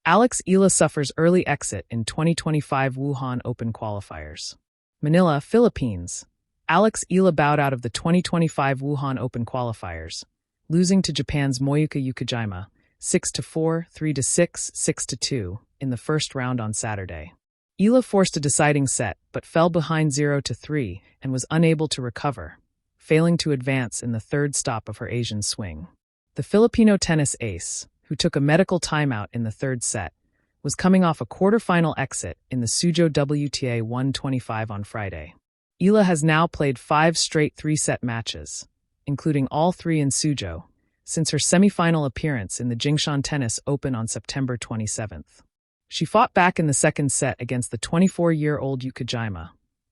Eala suffers early exit in 2025 Wuhan Open Qualifiers. Manila, Philippines. Eala bowed out of the 2025 Wuhan Open Qualifiers, losing to Japan's Moyuka Yukijima 6-4, 3-6, 6-2 in the first round on Saturday. Eala forced a deciding set but fell behind 0-3 and was unable to recover, failing to advance in the third stop of her Asian swing. The Filipino tennis ace, who took a medical timeout in the third set, was coming off a quarterfinal exit in the Suzhou WTA 125 on Friday. Eala has now played 5 straight 3-set matches, including all 3 in Suzhou, since her semifinal appearance in the Jingshan Tennis Open on September 27th. She fought back in the second set against the 24-year-old Yukijima,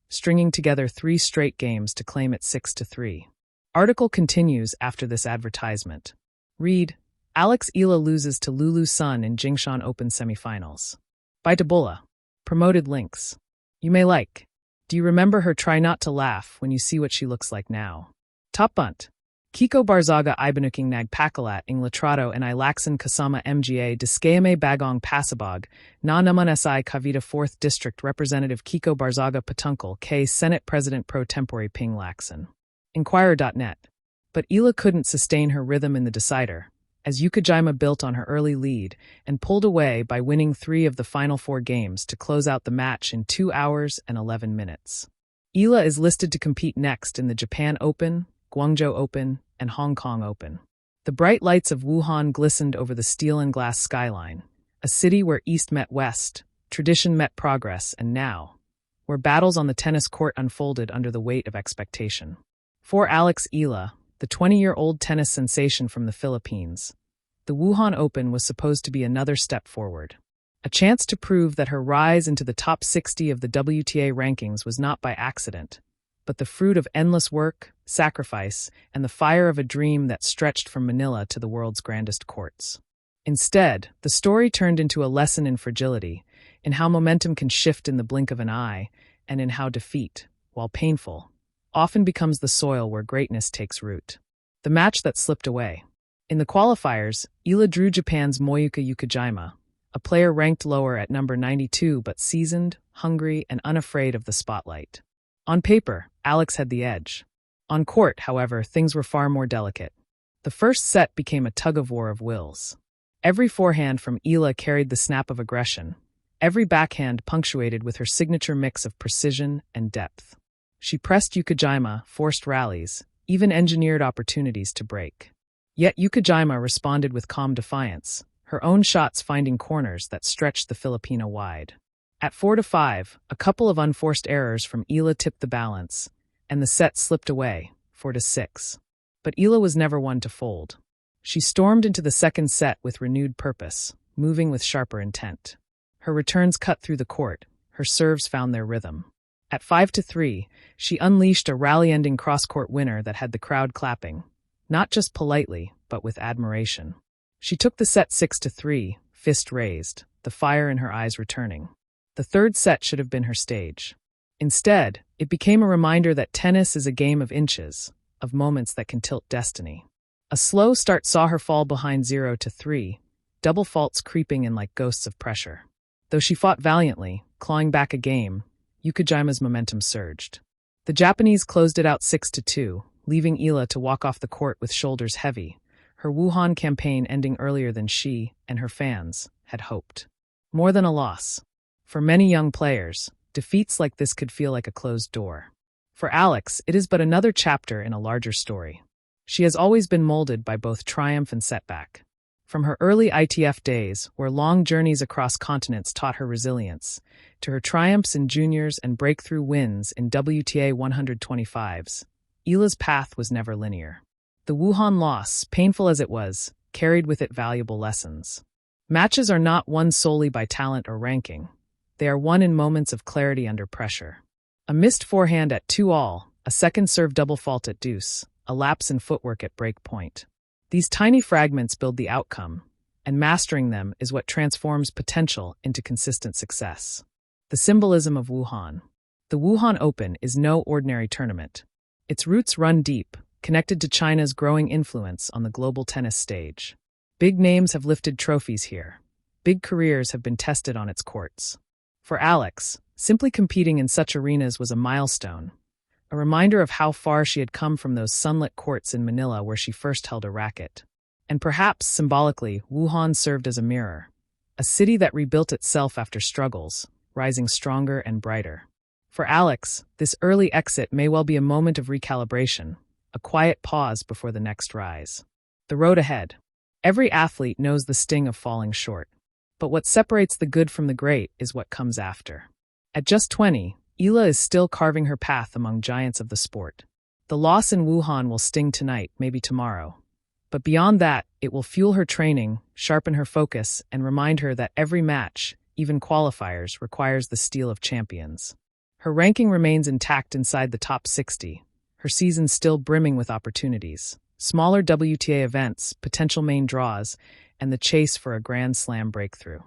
stringing together 3 straight games to claim it 6-3. Article continues after this advertisement. Read, Eala loses to Lulu Sun in Jingshan Open semifinals. By Debola. Promoted links. You may like. Do you remember her try not to laugh when you see what she looks like now? Top bunt. Kiko Barzaga Ibanuking Nagpakalat ing Latrato and Ilaxan Kasama Mga Diskayame Bagong Pasabog, Na Naman Si Cavite 4th District Representative Kiko Barzaga Patuncal K Senate President Pro Tempore Ping Laxan. Inquirer.net. But Eala couldn't sustain her rhythm in the decider, as Yukijima built on her early lead and pulled away by winning 3 of the final 4 games to close out the match in 2 hours and 11 minutes. Eala is listed to compete next in the Japan Open, Guangzhou Open, and Hong Kong Open. The bright lights of Wuhan glistened over the steel and glass skyline, a city where East met West, tradition met progress, and now, where battles on the tennis court unfolded under the weight of expectation. For Eala, the 20-year-old tennis sensation from the Philippines, the Wuhan Open was supposed to be another step forward. A chance to prove that her rise into the top 60 of the WTA rankings was not by accident, but the fruit of endless work, sacrifice, and the fire of a dream that stretched from Manila to the world's grandest courts. Instead, the story turned into a lesson in fragility, in how momentum can shift in the blink of an eye, and in how defeat, while painful, often becomes the soil where greatness takes root. The match that slipped away. In the qualifiers, Eala drew Japan's Moyuka Yukijima, a player ranked lower at number 92 but seasoned, hungry, and unafraid of the spotlight. On paper, Alex had the edge. On court, however, things were far more delicate. The first set became a tug-of-war of wills. Every forehand from Eala carried the snap of aggression, every backhand punctuated with her signature mix of precision and depth. She pressed Yukijima, forced rallies, even engineered opportunities to break. Yet Yukijima responded with calm defiance, her own shots finding corners that stretched the Filipino wide. At 4-5, a couple of unforced errors from Eala tipped the balance, and the set slipped away, 4-6. But Eala was never one to fold. She stormed into the second set with renewed purpose, moving with sharper intent. Her returns cut through the court, her serves found their rhythm. At 5-3, she unleashed a rally-ending cross-court winner that had the crowd clapping, not just politely, but with admiration. She took the set 6-3, fist raised, the fire in her eyes returning. The third set should have been her stage. Instead, it became a reminder that tennis is a game of inches, of moments that can tilt destiny. A slow start saw her fall behind 0-3, double faults creeping in like ghosts of pressure. Though she fought valiantly, clawing back a game, Yukijima's momentum surged. The Japanese closed it out 6-2, leaving Eala to walk off the court with shoulders heavy, her Wuhan campaign ending earlier than she and her fans had hoped. More than a loss. For many young players, defeats like this could feel like a closed door. For Alex, it is but another chapter in a larger story. She has always been molded by both triumph and setback. From her early ITF days, where long journeys across continents taught her resilience, to her triumphs in juniors and breakthrough wins in WTA 125s, Eala's path was never linear. The Wuhan loss, painful as it was, carried with it valuable lessons. Matches are not won solely by talent or ranking. They are won in moments of clarity under pressure. A missed forehand at 2-all, a second serve double fault at deuce, a lapse in footwork at break point. These tiny fragments build the outcome, and mastering them is what transforms potential into consistent success. The symbolism of Wuhan. The Wuhan Open is no ordinary tournament. Its roots run deep, connected to China's growing influence on the global tennis stage. Big names have lifted trophies here, Big careers have been tested on its courts. For Alex, simply competing in such arenas was a milestone, a reminder of how far she had come from those sunlit courts in Manila where she first held a racket. And perhaps, symbolically, Wuhan served as a mirror, a city that rebuilt itself after struggles, rising stronger and brighter. For Alex, this early exit may well be a moment of recalibration, a quiet pause before the next rise. The road ahead. Every athlete knows the sting of falling short. But what separates the good from the great is what comes after. At just 20, Eala is still carving her path among giants of the sport. The loss in Wuhan will sting tonight, maybe tomorrow. But beyond that, it will fuel her training, sharpen her focus, and remind her that every match, even qualifiers, requires the steel of champions. Her ranking remains intact inside the top 60, her season still brimming with opportunities. Smaller WTA events, potential main draws, and the chase for a Grand Slam breakthrough.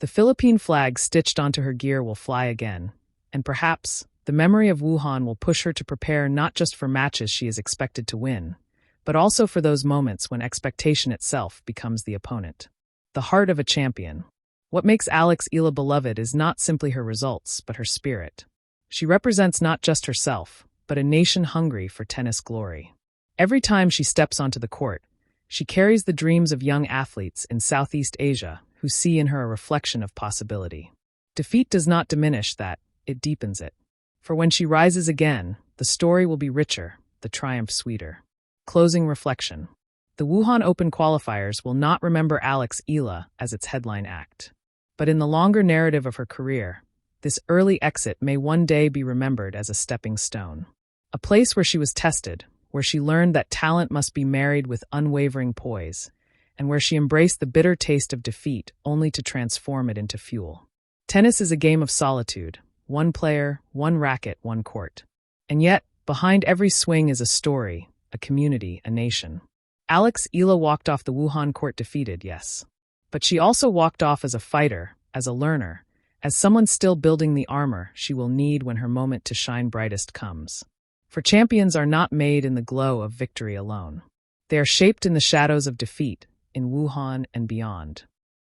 The Philippine flag stitched onto her gear will fly again, and perhaps the memory of Wuhan will push her to prepare not just for matches she is expected to win, but also for those moments when expectation itself becomes the opponent. The heart of a champion. What makes Alex Eala beloved is not simply her results, but her spirit. She represents not just herself, but a nation hungry for tennis glory. Every time she steps onto the court, she carries the dreams of young athletes in Southeast Asia who see in her a reflection of possibility. Defeat does not diminish that, it deepens it. For when she rises again, the story will be richer, the triumph sweeter. Closing reflection. The Wuhan Open qualifiers will not remember Alex Eala as its headline act. But in the longer narrative of her career, this early exit may one day be remembered as a stepping stone. A place where she was tested, where she learned that talent must be married with unwavering poise, and where she embraced the bitter taste of defeat only to transform it into fuel. Tennis is a game of solitude, one player, one racket, one court. And yet, behind every swing is a story, a community, a nation. Alex Eala walked off the Wuhan court defeated, yes. But she also walked off as a fighter, as a learner, as someone still building the armor she will need when her moment to shine brightest comes. For champions are not made in the glow of victory alone. They are shaped in the shadows of defeat, in Wuhan and beyond.